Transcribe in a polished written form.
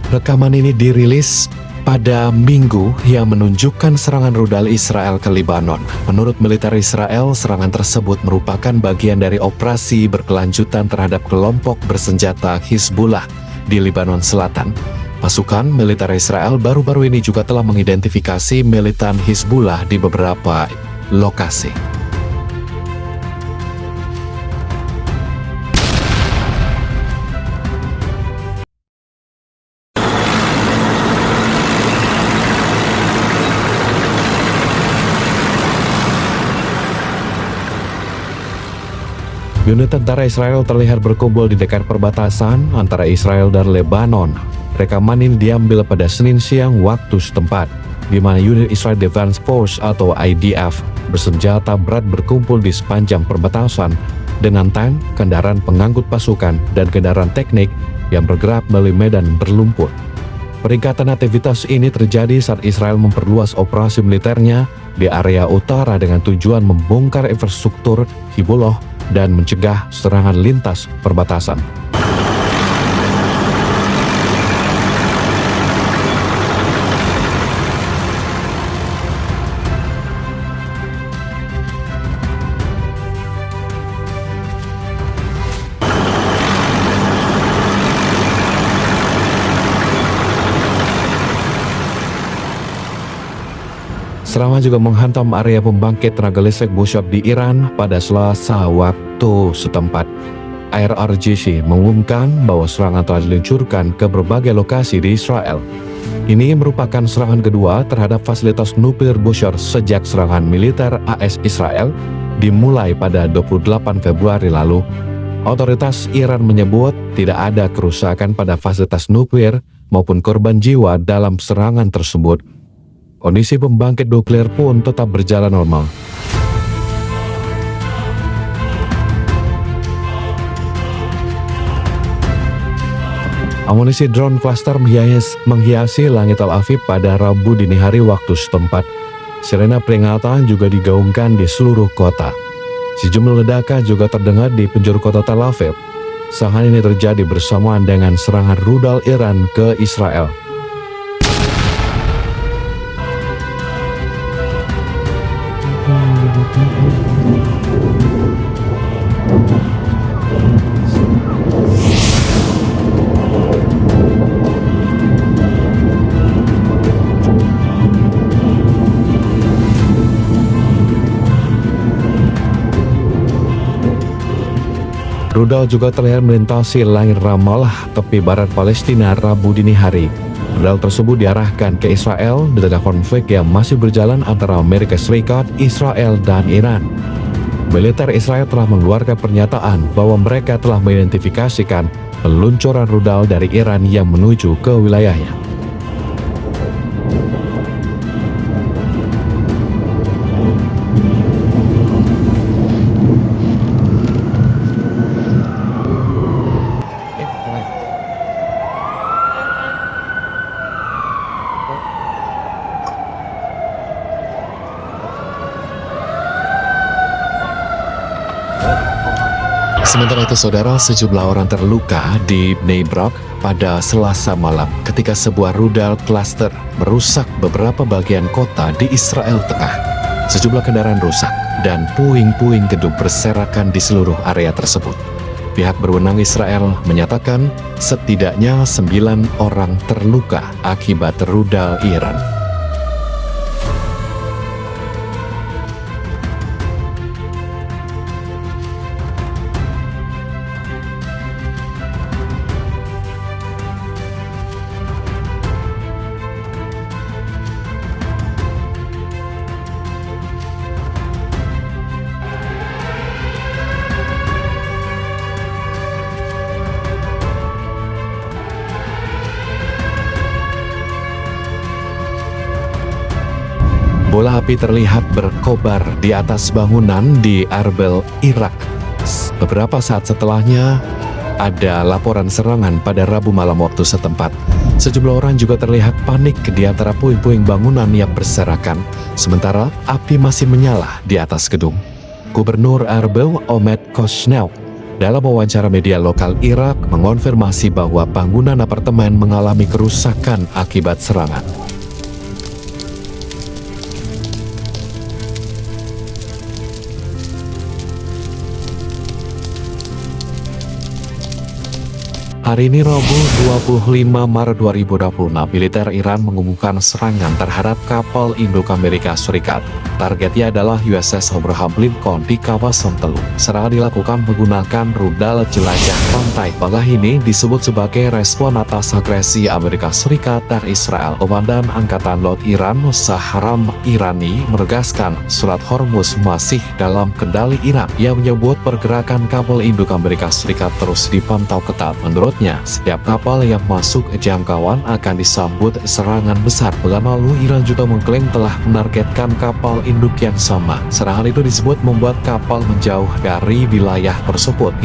Rekaman ini dirilis pada Minggu yang menunjukkan serangan rudal Israel ke Lebanon. Menurut militer Israel, serangan tersebut merupakan bagian dari operasi berkelanjutan terhadap kelompok bersenjata Hizbullah di Lebanon Selatan. Pasukan militer Israel baru-baru ini juga telah mengidentifikasi militan Hizbullah di beberapa lokasi. Unit tentara Israel terlihat berkumpul di dekat perbatasan antara Israel dan Lebanon. Rekaman ini diambil pada Senin siang waktu setempat, di mana unit Israel Defense Force atau IDF bersenjata berat berkumpul di sepanjang perbatasan dengan tank, kendaraan pengangkut pasukan, dan kendaraan teknik yang bergerak melalui medan berlumpur. Peningkatan aktivitas ini terjadi saat Israel memperluas operasi militernya di area utara dengan tujuan membongkar infrastruktur Hizbullah dan mencegah serangan lintas perbatasan. Serangan juga menghantam area pembangkit tenaga listrik Bushehr di Iran pada Selasa waktu setempat. IRGC mengumumkan bahwa serangan telah diluncurkan ke berbagai lokasi di Israel. Ini merupakan serangan kedua terhadap fasilitas nuklir Bushehr sejak serangan militer AS Israel dimulai pada 28 Februari lalu. Otoritas Iran menyebut tidak ada kerusakan pada fasilitas nuklir maupun korban jiwa dalam serangan tersebut. Kondisi pembangkit nuklir pun tetap berjalan normal. Amunisi drone cluster menghiasi langit Tel Aviv pada Rabu dini hari waktu setempat. Sirena peringatan juga digaungkan di seluruh kota. Sejumlah ledakan juga terdengar di penjuru kota Tel Aviv. Serangan ini terjadi bersamaan dengan serangan rudal Iran ke Israel. Rudal juga terlihat melintasi langit Ramallah, tepi barat Palestina Rabu dini hari. Rudal tersebut diarahkan ke Israel di tengah konflik yang masih berjalan antara Amerika Serikat, Israel, dan Iran. Militer Israel telah mengeluarkan pernyataan bahwa mereka telah mengidentifikasikan peluncuran rudal dari Iran yang menuju ke wilayahnya. Sementara itu, saudara, sejumlah orang terluka di Bnei Brak pada Selasa malam ketika sebuah rudal klaster merusak beberapa bagian kota di Israel Tengah. Sejumlah kendaraan rusak dan puing-puing gedung berserakan di seluruh area tersebut. Pihak berwenang Israel menyatakan setidaknya 9 orang terluka akibat rudal Iran. Bola api terlihat berkobar di atas bangunan di Arbel, Irak. Beberapa saat setelahnya, ada laporan serangan pada Rabu malam waktu setempat. Sejumlah orang juga terlihat panik di antara puing-puing bangunan yang berserakan, sementara api masih menyala di atas gedung. Gubernur Arbel, Omed Koshnel, dalam wawancara media lokal Irak mengonfirmasi bahwa bangunan apartemen mengalami kerusakan akibat serangan. Hari ini Rabu 25 Maret 2026, militer Iran mengumumkan serangan terhadap kapal induk Amerika Serikat. Targetnya adalah USS Abraham Lincoln di kawasan Teluk. Serangan dilakukan menggunakan rudal jelajah pantai. Langkah ini disebut sebagai respon atas agresi Amerika Serikat dan Israel. Komandan Angkatan Laut Iran, Shahram Irani, menegaskan Selat Hormuz masih dalam kendali Iran. Ia menyebut pergerakan kapal induk Amerika Serikat terus dipantau ketat. Menurutnya, setiap kapal yang masuk jangkauan akan disambut serangan besar. Pekan lalu, Iran juga mengklaim telah menargetkan kapal induk yang sama. Serangan itu disebut membuat kapal menjauh dari wilayah tersebut.